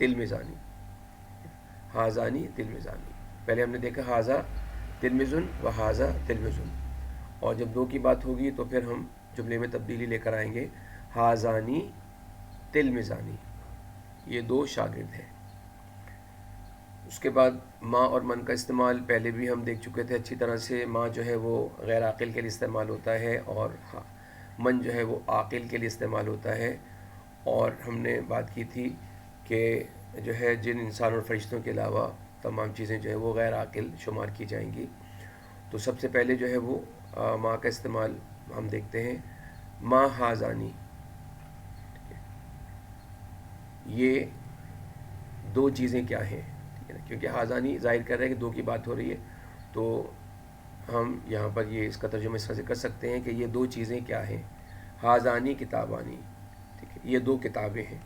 تلمزانی، حاضانی تلمزانی. پہلے ہم نے دیکھا حاضہ تلمزن و حاضہ تلمزن، اور جب دو کی بات ہوگی تو پھر ہم جملے میں تبدیلی لے کر آئیں گے، حاضانی تلمزانی، یہ دو شاگرد ہیں. اس کے بعد ماں اور من کا استعمال پہلے بھی ہم دیکھ چکے تھے اچھی طرح سے. ماں جو ہے وہ غیر عاقل کے لیے استعمال ہوتا ہے، اور من جو ہے وہ عاقل کے لیے استعمال ہوتا ہے. اور ہم نے بات کی تھی کہ جو ہے جن انسان اور فرشتوں کے علاوہ تمام چیزیں جو ہے وہ غیر عاقل شمار کی جائیں گی. تو سب سے پہلے جو ہے وہ ماں کا استعمال ہم دیکھتے ہیں، ماں حاضانی. یہ دو چیزیں کیا ہیں، کیونکہ حاضانی ظاہر کر رہے ہیں کہ دو کی بات ہو رہی ہے، تو ہم یہاں پر یہ اس کا ترجمہ اس طرح سے کر سکتے ہیں کہ یہ دو چیزیں کیا ہیں. حاضانی کتابانی، ٹھیک ہے، یہ دو کتابیں ہیں.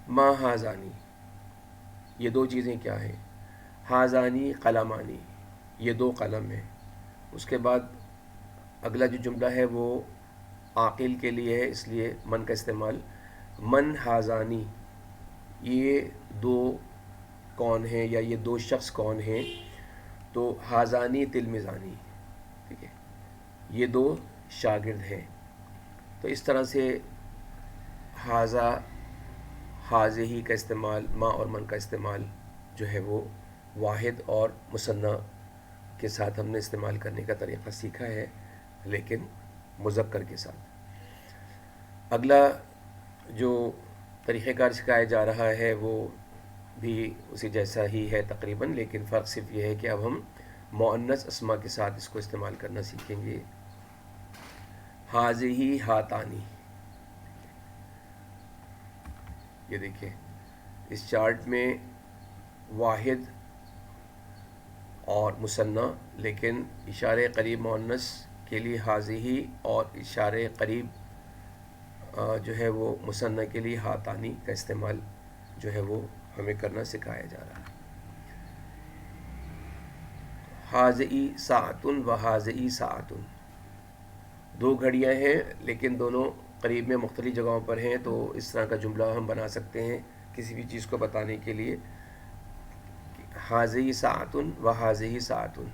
ما حاضانی، یہ دو چیزیں کیا ہیں. حاضانی قلمانی، یہ دو قلم ہیں. اس کے بعد اگلا جو جملہ ہے وہ عاقل کے لیے ہے، اس لیے من کا استعمال، من حاضانی، یہ دو کون ہیں یا یہ دو شخص کون ہیں. تو حاضانی تلمزانی، ٹھیک ہے، یہ دو شاگرد ہیں. تو اس طرح سے حاضہ حاضہی کا استعمال، ماں اور من کا استعمال جو ہے وہ واحد اور مثنیٰ کے ساتھ ہم نے استعمال کرنے کا طریقہ سیکھا ہے، لیکن مذکر کے ساتھ. اگلا جو طریقہ کار سکھایا جا رہا ہے وہ بھی اسی جیسا ہی ہے تقریباً، لیکن فرق صرف یہ ہے کہ اب ہم مؤنث اسما کے ساتھ اس کو استعمال کرنا سیکھیں گے. حاضہی ہاتانی، یہ دیکھیں اس چارٹ میں واحد اور مثنیٰ، لیکن اشارے قریب مؤنث کے لیے حاضہی اور اشارے قریب جو ہے وہ مثنیٰ کے لیے ہاتانی کا استعمال جو ہے وہ ہمیں کرنا سکھایا جا رہا ہے. حاضئی ساعتن و حاضئی ساعتن، دو گھڑیاں ہیں لیکن دونوں قریب میں مختلف جگہوں پر ہیں. تو اس طرح کا جملہ ہم بنا سکتے ہیں کسی بھی چیز کو بتانے کے لیے، حاضئی ساعتن و حاضئی ساعتن،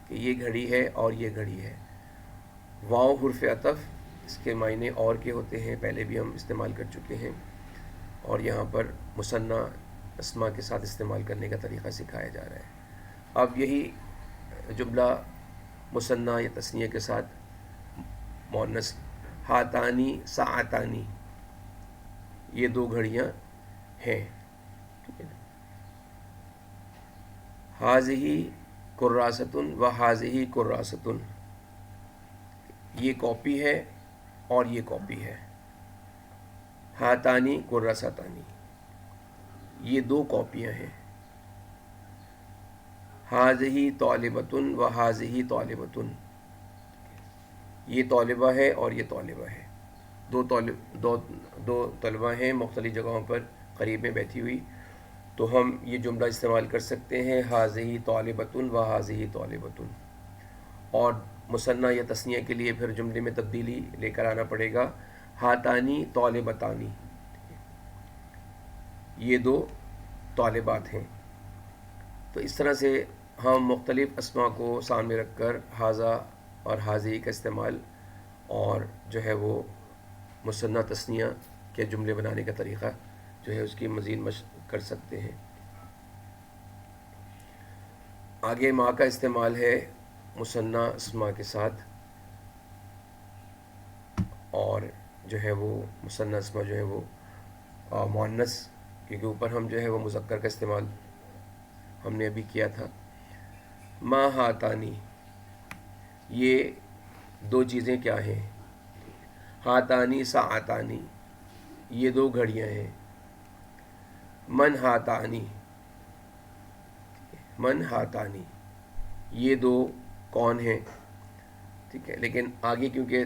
کہ یہ گھڑی ہے اور یہ گھڑی ہے. واؤ حرف عطف، اس کے معنی اور کے ہوتے ہیں، پہلے بھی ہم استعمال کر چکے ہیں، اور یہاں پر مثنیٰ اسما کے ساتھ استعمال کرنے کا طریقہ سکھایا جا رہا ہے. اب یہی جملہ مثنیٰ یا تثنیہ کے ساتھ مؤنث، ہاتانی ساعتانی، یہ دو گھڑیاں ہیں. حاضہی کراستن و حاضہی کراستن، یہ کاپی ہے اور یہ کاپی ہے. ہاتانی کراساتانی، یہ دو کاپیاں ہیں. حاضہی طالبتن و حاضہی طالبتن، یہ طالبہ ہے اور یہ طالبہ ہے. دو طلبہ ہیں مختلف جگہوں پر قریب میں بیٹھی ہوئی. تو ہم یہ جملہ استعمال کر سکتے ہیں، حاضہی طالبتن و حاضہی طالبتن. اور مثنیٰ یا تثنیہ کے لیے پھر جملے میں تبدیلی لے کر آنا پڑے گا، ہاتانی طالبتانی، یہ دو طالبات ہیں. تو اس طرح سے ہم مختلف اسما کو سامنے رکھ کر حاضہ اور حاضی کا استعمال اور جو ہے وہ مثنیٰ تثنیہ کے جملے بنانے کا طریقہ جو ہے اس کی مزید مشق کر سکتے ہیں. آگے ماں کا استعمال ہے مثنیٰ اسما کے ساتھ، اور جو ہے وہ مثنیٰ اسما جو ہے وہ مؤنث، کیونکہ اوپر ہم جو ہے وہ مذکر کا استعمال ہم نے ابھی کیا تھا. ما ہاتانی، یہ دو چیزیں کیا ہیں. ہاتانی ساعتانی، یہ دو گھڑیاں ہیں. من ہاتانی، من ہاتانی، یہ دو کون ہیں. ٹھیک ہے، لیکن آگے کیونکہ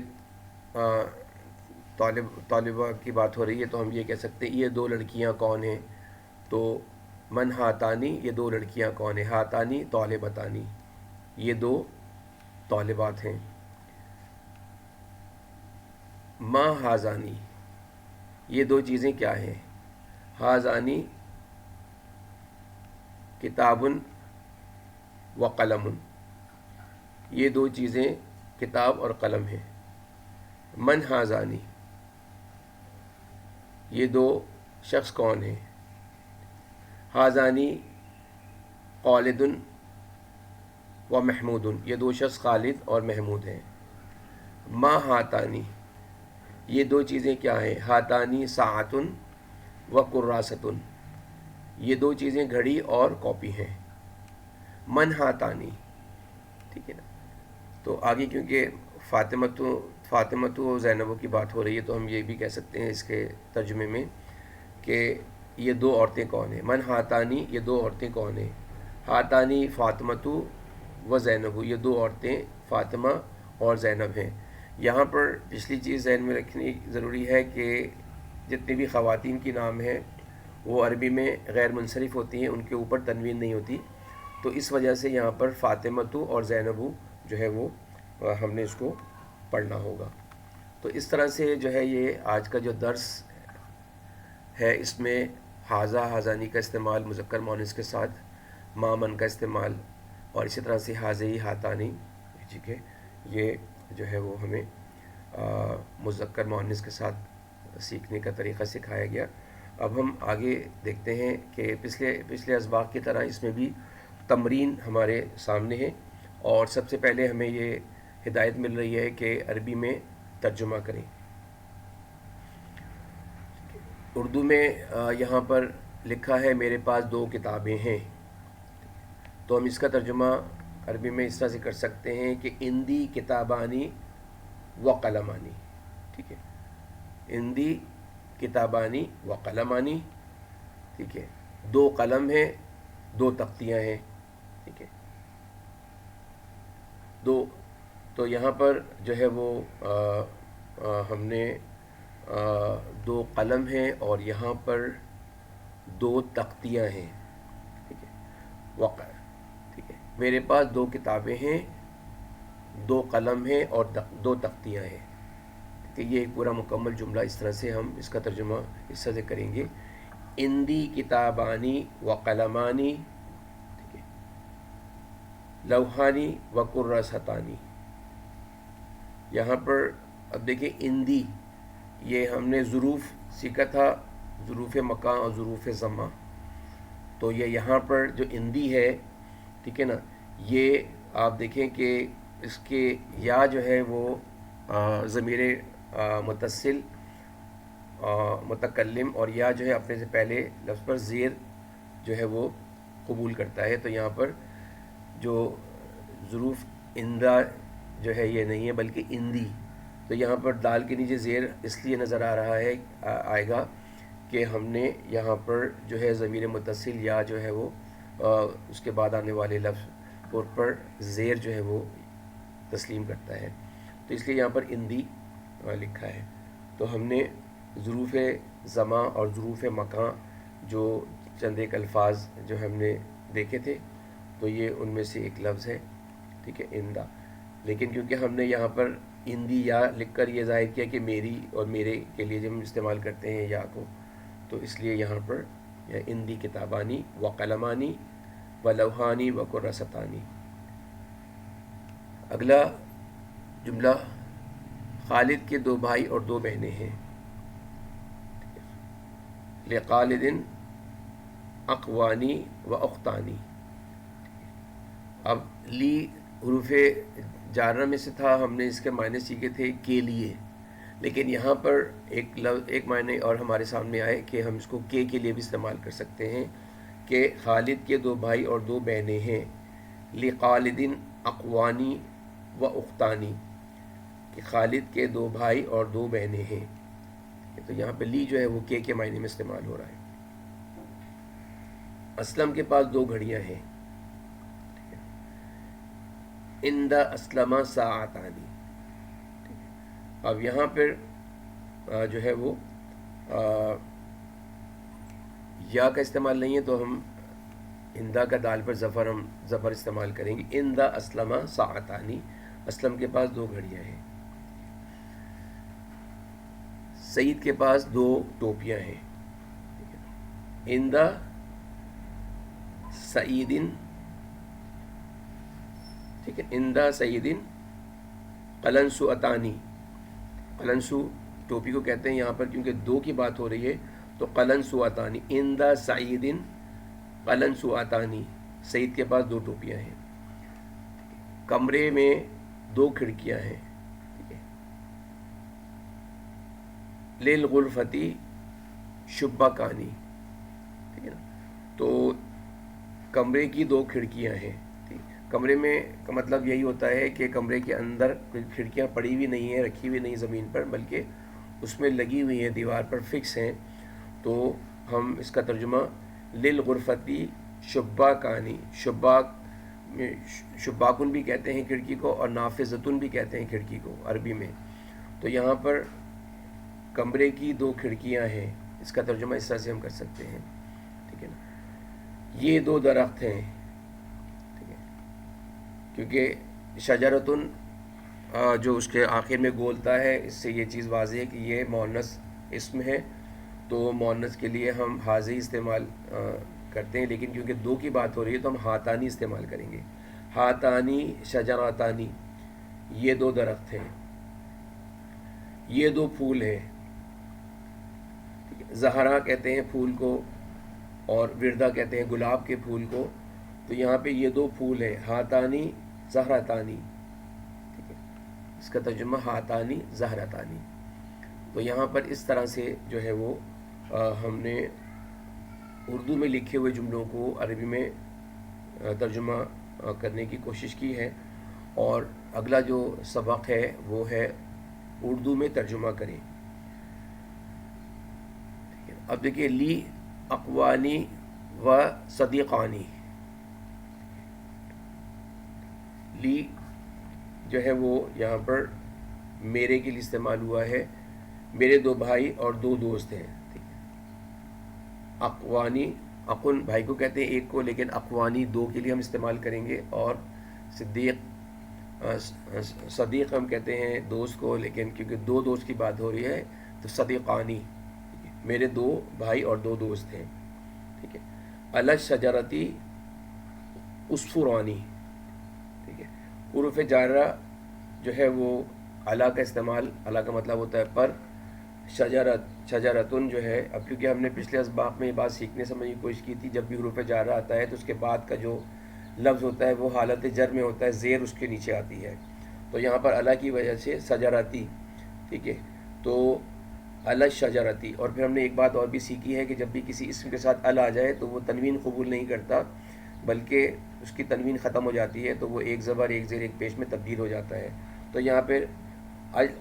طالبہ کی بات ہو رہی ہے تو ہم یہ کہہ سکتے ہیں یہ دو لڑکیاں کون ہیں. تو من ہاتانی، یہ دو لڑکیاں کون ہیں. ہاتانی طالبتانی، یہ دو طالبات ہیں. ما حاضانی، یہ دو چیزیں کیا ہیں؟ ہاذانی کتاب و قلم، یہ دو چیزیں کتاب اور قلم ہیں۔ من ہاذانی، یہ دو شخص کون ہیں؟ ہاذانی خالد و محمود، یہ دو شخص خالد اور محمود ہیں۔ ما ہاتانی، یہ دو چیزیں کیا ہیں؟ ہاتانی ساعۃ و کراستن، یہ دو چیزیں گھڑی اور کاپی ہیں۔ من ہاتانی، ٹھیک ہے نا۔ تو آگے کیونکہ فاطمہ و زینب کی بات ہو رہی ہے تو ہم یہ بھی کہہ سکتے ہیں اس کے ترجمے میں کہ یہ دو عورتیں کون ہیں؟ من ہاتانی، یہ دو عورتیں کون ہیں؟ ہاتانی فاطمہ و زینب، یہ دو عورتیں فاطمہ اور زینب ہیں۔ یہاں پر پچھلی چیز ذہن میں رکھنی ضروری ہے کہ جتنی بھی خواتین کی نام ہیں وہ عربی میں غیر منصرف ہوتی ہیں، ان کے اوپر تنوین نہیں ہوتی، تو اس وجہ سے یہاں پر فاطمہ اور زینب جو ہے وہ ہم نے اس کو پڑھنا ہوگا۔ تو اس طرح سے جو ہے یہ آج کا جو درس ہے اس میں ہاذا ہاذانی کا استعمال مذکر مؤنث کے ساتھ، ما من کا استعمال، اور اسی طرح سے ہاذی ہاتانی، ٹھیک ہے، یہ جو ہے وہ ہمیں مذکر مؤنث کے ساتھ سیکھنے کا طریقہ سکھایا گیا۔ اب ہم آگے دیکھتے ہیں کہ پچھلے اسباق کی طرح اس میں بھی تمرین ہمارے سامنے ہے، اور سب سے پہلے ہمیں یہ ہدایت مل رہی ہے کہ عربی میں ترجمہ کریں۔ اردو میں یہاں پر لکھا ہے میرے پاس دو کتابیں ہیں، تو ہم اس کا ترجمہ عربی میں اس طرح سے کر سکتے ہیں کہ اندی کتابانی و قلمانی، ٹھیک ہے، اندی کتابانی و قلمانی، ٹھیک ہے، دو قلم ہیں، دو تختیاں ہیں، ٹھیک ہے، تو یہاں پر جو ہے وہ ہم نے دو قلم ہیں اور یہاں پر دو تختیاں ہیں، ٹھیک ہے، ٹھیک ہے، میرے پاس دو کتابیں ہیں، دو قلم ہیں اور دو تختیاں ہیں، ٹھیک ہے۔ یہ ایک پورا مکمل جملہ اس طرح سے ہم اس کا ترجمہ اس طرح سے کریں گے، اندی کتابانی و قلمانی، ٹھیک ہے، لوحانی و کرستانی۔ یہاں پر اب دیکھیں اندی، یہ ہم نے ظروف سیکھا تھا، ظروف مکان اور ظروف زمان، تو یہ یہاں پر جو اندی ہے، ٹھیک ہے نا، یہ آپ دیکھیں کہ اس کے یا جو ہے وہ ضمیر متصل متکلم اور یا جو ہے اپنے سے پہلے لفظ پر زیر جو ہے وہ قبول کرتا ہے، تو یہاں پر جو ظروف اندہ جو ہے یہ نہیں ہے بلکہ اندی، تو یہاں پر دال کے نیچے زیر اس لیے نظر آ رہا ہے آئے گا کہ ہم نے یہاں پر جو ہے ضمیر متصل یا جو ہے وہ اس کے بعد آنے والے لفظ پر زیر جو ہے وہ تسلیم کرتا ہے، تو اس لیے یہاں پر اندی لکھا ہے۔ تو ہم نے ظروف زمان اور ظروف مکان جو چند ایک الفاظ جو ہم نے دیکھے تھے، تو یہ ان میں سے ایک لفظ ہے، ٹھیک ہے، اندہ، لیکن کیونکہ ہم نے یہاں پر اندی یا لکھ کر یہ ظاہر کیا کہ میری اور میرے کے لیے جب ہم استعمال کرتے ہیں یا کو، تو اس لیے یہاں پر اندی کتابانی و قلمانی و لوحانی و کرستانی۔ اگلا جملہ، خالد کے دو بھائی اور دو بہنیں ہیں، لخالد اخوانی و اختانی۔ اب لی حروف جارہ میں سے تھا، ہم نے اس کے معنی سیکھے تھے کے لیے، لیکن یہاں پر ایک معنی اور ہمارے سامنے آئے کہ ہم اس کو کے لیے بھی استعمال کر سکتے ہیں کہ خالد کے دو بھائی اور دو بہنیں ہیں، لخالد اخوانی و اختانی، کہ خالد کے دو بھائی اور دو بہنیں ہیں، تو یہاں پہ لی جو ہے وہ کے معنی میں استعمال ہو رہا ہے۔ اسلم کے پاس دو گھڑیاں ہیں، عند اسلم ساعتانی۔ اب یہاں پر جو ہے وہ یا کا استعمال نہیں ہے، تو ہم اندا کا دال پر ظفر استعمال کریں گے، عند اسلم ساعتانی، اسلم کے پاس دو گھڑیاں ہیں۔ سعید کے پاس 2 ٹوپیاں ہیں. اندا سعیدن، ٹھیک ہے، اندا سعیدن قلنسو اتانی. قلنسو ٹوپی کو کہتے ہیں یہاں پر کیونکہ 2 کی بات ہو رہی ہے، تو قلنسو اتانی. اندا سعیدن قلنسو اتانی، سعید کے پاس 2 ٹوپیاں ہیں. کمرے میں 2 کھڑکیاں ہیں. ٹھیک ہے. للغرفتی شباکانی، ٹھیک ہے نا. تو کمرے کی 2 کھڑکیاں ہیں. کمرے میں کا مطلب یہی ہوتا ہے کہ کمرے کے اندر کوئی کھڑکیاں پڑی ہوئی نہیں ہیں، رکھی ہوئی نہیں زمین پر، بلکہ اس میں لگی ہوئی ہیں، دیوار پر فکس ہیں. تو ہم اس کا ترجمہ للغرفتی شباکانی، شباکن بھی کہتے ہیں کھڑکی کو، اور نافذتن بھی کہتے ہیں کھڑکی کو عربی میں. تو یہاں پر کمرے کی 2 کھڑکیاں ہیں، اس کا ترجمہ اس طرح سے ہم کر سکتے ہیں. ٹھیک ہے نا. یہ 2 درخت ہیں، کیونکہ شجرتن جو اس کے آخر میں گولتا ہے، اس سے یہ چیز واضح ہے کہ یہ مؤنث اسم ہے. تو مؤنث کے لیے ہم حاضی استعمال کرتے ہیں، لیکن کیونکہ 2 کی بات ہو رہی ہے تو ہم ہاتانی استعمال کریں گے. ہاتانی شجراتانی، یہ 2 درخت ہیں، یہ 2 پھول ہیں. زہرا کہتے ہیں پھول کو، اور وردہ کہتے ہیں گلاب کے پھول کو. تو یہاں پہ یہ 2 پھول ہیں، ہاتانی زہراتانی. ٹھیک ہے، اس کا ترجمہ ہاتانی زہراتانی. تو یہاں پر اس طرح سے جو ہے وہ ہم نے اردو میں لکھے ہوئے جملوں کو عربی میں ترجمہ کرنے کی کوشش کی ہے. اور اگلا جو سبق ہے وہ ہے اردو میں ترجمہ کریں. اب دیکھیے، لی اقوانی و صدیقانی. لی جو ہے وہ یہاں پر میرے کے لیے استعمال ہوا ہے. میرے 2 بھائی اور 2 دوست ہیں. ٹھیک ہے. اقوانی، اقن بھائی کو کہتے ہیں ایک کو، لیکن اقوانی 2 کے لیے ہم استعمال کریں گے. اور صدیق ہم کہتے ہیں دوست کو، لیکن کیونکہ 2 دوست کی بات ہو رہی ہے تو صدیقانی. میرے 2 بھائی اور 2 دوست ہیں. ٹھیک ہے. علی شجرتی عصفورانی. ٹھیک ہے. حروف جارہ جو ہے وہ علی کا استعمال، علی کا مطلب ہوتا ہے پر. شجرتن جو ہے، اب کیونکہ ہم نے پچھلے اسباق میں یہ بات سیکھنے سمجھنے کی کوشش کی تھی، جب بھی حروف جارہ آتا ہے تو اس کے بعد کا جو لفظ ہوتا ہے وہ حالت جر میں ہوتا ہے، زیر اس کے نیچے آتی ہے. تو یہاں پر علی کی وجہ سے شجرتی. ٹھیک ہے. تو علی شجرتی. اور پھر ہم نے ایک بات اور بھی سیکھی ہے کہ جب بھی کسی اسم کے ساتھ ال آ جائے تو وہ تنوین قبول نہیں کرتا، بلکہ اس کی تنوین ختم ہو جاتی ہے، تو وہ ایک زبر ایک زیر ایک پیش میں تبدیل ہو جاتا ہے. تو یہاں پہ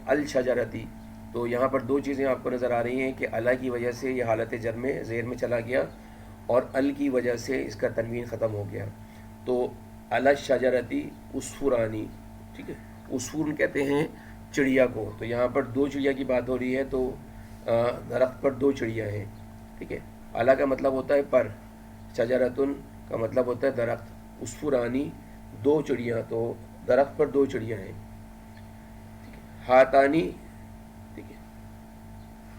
الشجرتی. تو یہاں پر 2 چیزیں آپ کو نظر آ رہی ہیں کہ علی کی وجہ سے یہ حالت جر میں زیر میں چلا گیا، اور ال کی وجہ سے اس کا تنوین ختم ہو گیا. تو علی شجرتی عصفورانی. ٹھیک ہے. عصفور کہتے ہیں چڑیا کو. تو یہاں پر 2 چڑیا کی بات ہو رہی ہے، تو درخت پر 2 چڑیا ہیں. ٹھیک ہے. علی کا مطلب ہوتا ہے پر، شجرتن کا مطلب ہوتا ہے درخت، عصفورانی 2 چڑیاں، تو درخت پر 2 چڑیاں ہیں. ہاتانی، ٹھیک ہے،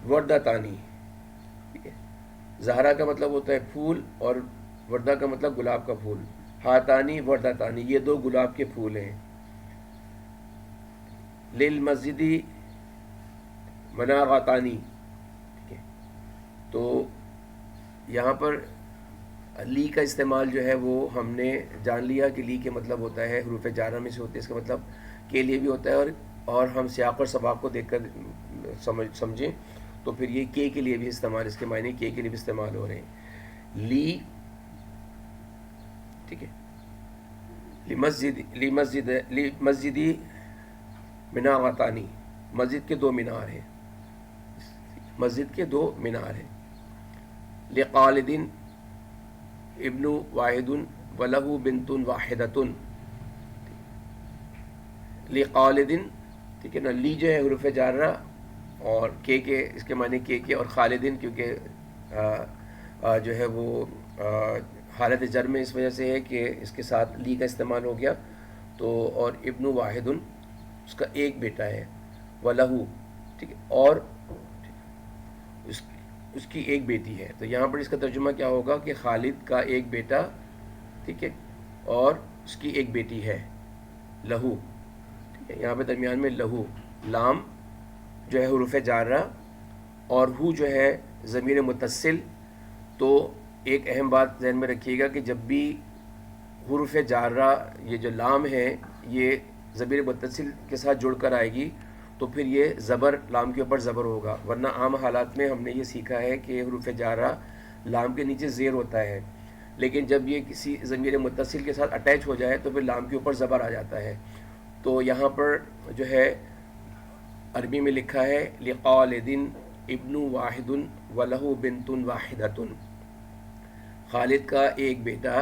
وردتانی. ٹھیک ہے. زہرا کا مطلب ہوتا ہے پھول، اور وردہ کا مطلب گلاب کا پھول. ہاتانی وردتانی، یہ 2 گلاب کے پھول ہیں. للمسجدی منارتانی. ٹھیک ہے. تو یہاں پر لی کا استعمال جو ہے وہ ہم نے جان لیا کہ لی کے مطلب ہوتا ہے حروف جارہ میں سے ہوتے ہیں، اس کا مطلب کے لیے بھی ہوتا ہے، اور ہم سیاق اور سباق کو دیکھ کر سمجھیں تو پھر یہ کے لیے بھی استعمال، اس کے معنی کے لیے بھی استعمال ہو رہے ہیں. لی، ٹھیک ہے، مسجدی منارتانی. مسجد کے 2 مینار ہیں، مسجد کے 2 مینار ہیں. لخالدن ابن واحد ولہ بنت واحدۃ. لخالدن، ٹھیک ہے نا. لی جو ہے حروف جارہ، اور کے اس کے معنی کے، اور خالدن کیونکہ جو ہے وہ حالت جر میں اس وجہ سے ہے کہ اس کے ساتھ لی کا استعمال ہو گیا. تو اور ابن واحد اس کا ایک بیٹا ہے، ولہ، ٹھیک ہے، اور اس کی ایک بیٹی ہے. تو یہاں پر اس کا ترجمہ کیا ہوگا کہ خالد کا ایک بیٹا، ٹھیک ہے، اور اس کی ایک بیٹی ہے لہو. ٹھیک ہے، یہاں پہ درمیان میں لہو، لام جو ہے حروف جارہ اور ہو جو ہے ضمیر متصل. تو ایک اہم بات ذہن میں رکھیے گا کہ جب بھی حروف جارہ یہ جو لام ہے یہ ضمیر متصل کے ساتھ جڑ کر آئے گی تو پھر یہ زبر لام کے اوپر زبر ہوگا، ورنہ عام حالات میں ہم نے یہ سیکھا ہے کہ حروف جارہ لام کے نیچے زیر ہوتا ہے، لیکن جب یہ کسی ضمیر متصل کے ساتھ اٹیچ ہو جائے تو پھر لام کے اوپر زبر آ جاتا ہے. تو یہاں پر جو ہے عربی میں لکھا ہے لخالد ابن واحد ولہ بنت واحدۃ، خالد کا ایک بیٹا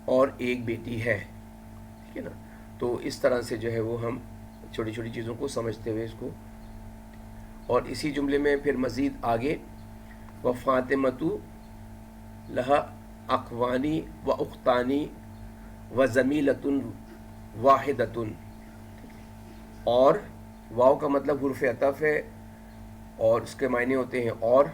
اور ایک بیٹی ہے. ٹھیک ہے نا. تو اس طرح سے جو ہے وہ ہم چھوٹی چھوٹی چیزوں کو سمجھتے ہوئے اس کو. اور اسی جملے میں پھر مزید آگے وفاطمۃ لہا اخوانی و اختانی و زمیلۃ واحدۃ، اور واو کا مطلب حرف عطف ہے اور اس کے معنی ہوتے ہیں اور.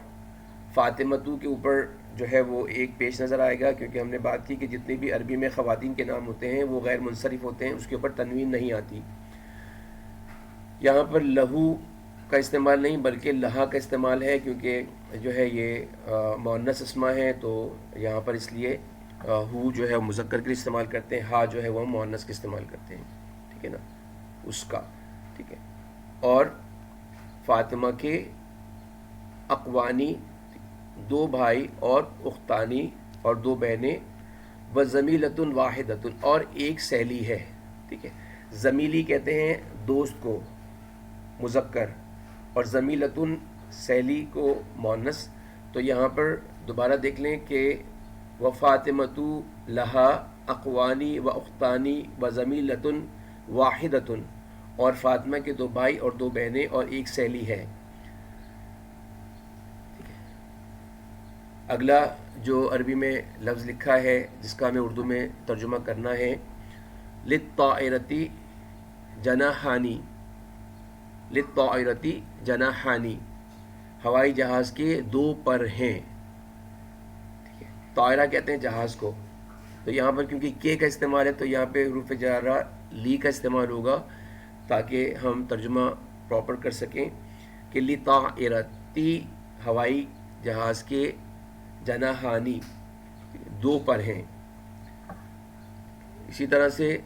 فاطمتو کے اوپر جو ہے وہ ایک پیش نظر آئے گا کیونکہ ہم نے بات کی کہ جتنے بھی عربی میں خواتین کے نام ہوتے ہیں وہ غیر منصرف ہوتے ہیں، اس کے اوپر تنوین نہیں آتی. یہاں پر لہو کا استعمال نہیں بلکہ لہا کا استعمال ہے کیونکہ جو ہے یہ مؤنث اسما ہے، تو یہاں پر اس لیے ہو جو ہے مذکر کے لیے استعمال کرتے ہیں، ہا جو ہے وہ مؤنث کے استعمال کرتے ہیں. ٹھیک ہے نا، اس کا. ٹھیک ہے. اور فاطمہ کے اقوانی دو بھائی اور اختانی اور دو بہنیں، و زمیلۃ واحدۃ اور ایک سہیلی ہے. ٹھیک ہے. زمیلی کہتے ہیں دوست کو مذکر اور زمیلۃ سہیلی کو مؤنث. تو یہاں پر دوبارہ دیکھ لیں کہ وفاطمۃ لہا اقوانی و اختانی و زمیلۃ واحدۃ، اور فاطمہ کے دو بھائی اور دو بہنیں اور ایک سہیلی ہے. اگلا جو عربی میں لفظ لکھا ہے جس کا ہمیں اردو میں ترجمہ کرنا ہے للطائرتی جناحانی، للطائرتی جناحانی، ہوائی جہاز کے دو پر ہیں. ٹھیک ہے. طائرہ کہتے ہیں جہاز کو. تو یہاں پر کیونکہ کے کا استعمال ہے تو یہاں پہ حروف جارہ لی کا استعمال ہوگا تاکہ ہم ترجمہ پراپر کر سکیں کہ لطائرتی ہوائی جہاز کے جناحانی دو پر ہیں. اسی طرح سے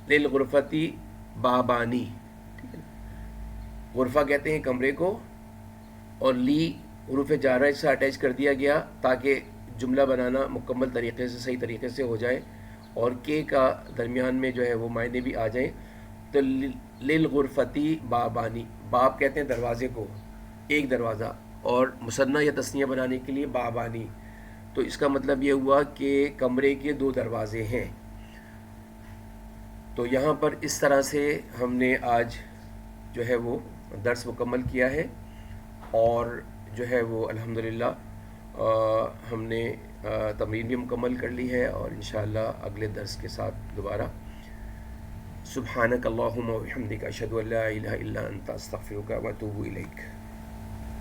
للغرفتی بابانی، غرفہ کہتے ہیں کمرے کو، اور لی حروف جارہ اس سے اٹیچ کر دیا گیا تاکہ جملہ بنانا مکمل طریقے سے صحیح طریقے سے ہو جائے اور کے کا درمیان میں جو ہے وہ معنی بھی آ جائیں. تو للغرفتی بابانی، باب کہتے ہیں دروازے کو، ایک دروازہ، اور مثنیٰ یا تثنیہ بنانے کے لیے بابانی. تو اس کا مطلب یہ ہوا کہ کمرے کے دو دروازے ہیں. تو یہاں پر اس طرح سے ہم نے آج جو ہے وہ درس مکمل کیا ہے اور جو ہے وہ الحمدللہ ہم نے تمرین بھی مکمل کر لی ہے، اور انشاءاللہ اگلے درس کے ساتھ دوبارہ. سبحانک اللہم و بحمدک اشہد ان لا الہ الا انت استغفرک و اتوب الیک.